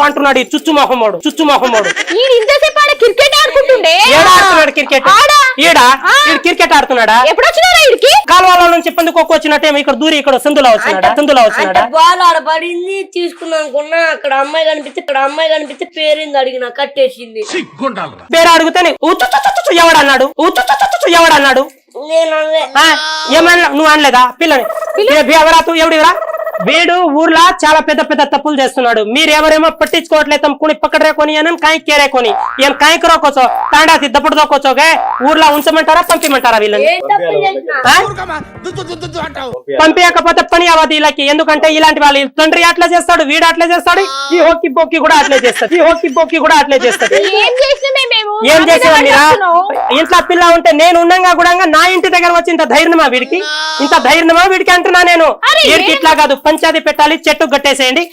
అంటున్నాడు ఈ చుచ్చు మొహమ్మోడు క్రికెట్ ఆడుకుంటుండే ఆడుతున్నాడు క్రికెట్ క్రికెట్ ఆడుతున్నాడా ఎప్పుడు వచ్చినారా ఇడికి కాలువలో నుంచి పందుకోకు వచ్చినట్టే ఇక్కడ దూరి ఇక్కడ సందులో వచ్చినాడా బాల్ ఆడబడింది తీసుకున్నానుకున్నా అక్కడ అమ్మాయి కనిపిస్తే పేరింది అడిగిన కట్టేసింది పేరు అడిగితే ఎవడన్నాడు ఏమన్నా నువ్వు అనలేదా పిల్లని ఎవరాతు ఎవడివరా వీడు ఊర్లో చాలా పెద్ద పెద్ద తప్పులు చేస్తున్నాడు మీరు ఎవరేమో పట్టించుకోవట్లేదు కుని పక్కడే కొని అని కాయ కేరే కొని ఏం కాయకు రోకోచో తాండాసి దప్పుడు దోకోచోగే ఊర్లో ఉంచమంటారా పంపిమంటారా వీళ్ళని పంపించకపోతే పని అవ్వదు వీళ్ళకి ఎందుకంటే ఇలాంటి వాళ్ళు తండ్రి అట్లా చేస్తాడు వీడు అట్లా చేస్తాడు ఈ హోకి బొక్కి కూడా అట్లే చేస్తాడు ఏం చేసేవా మీరా ఇంట్లో పిల్ల ఉంటే నేను ఉన్నాగా కూడా నా ఇంటి దగ్గర వచ్చి ఇంత ధైర్యమా వీడికి అంటున్నా నేను వీడికి ఇట్లా కాదు పంచాయతీ పెట్టాలి చెట్టు కట్టేసేయండి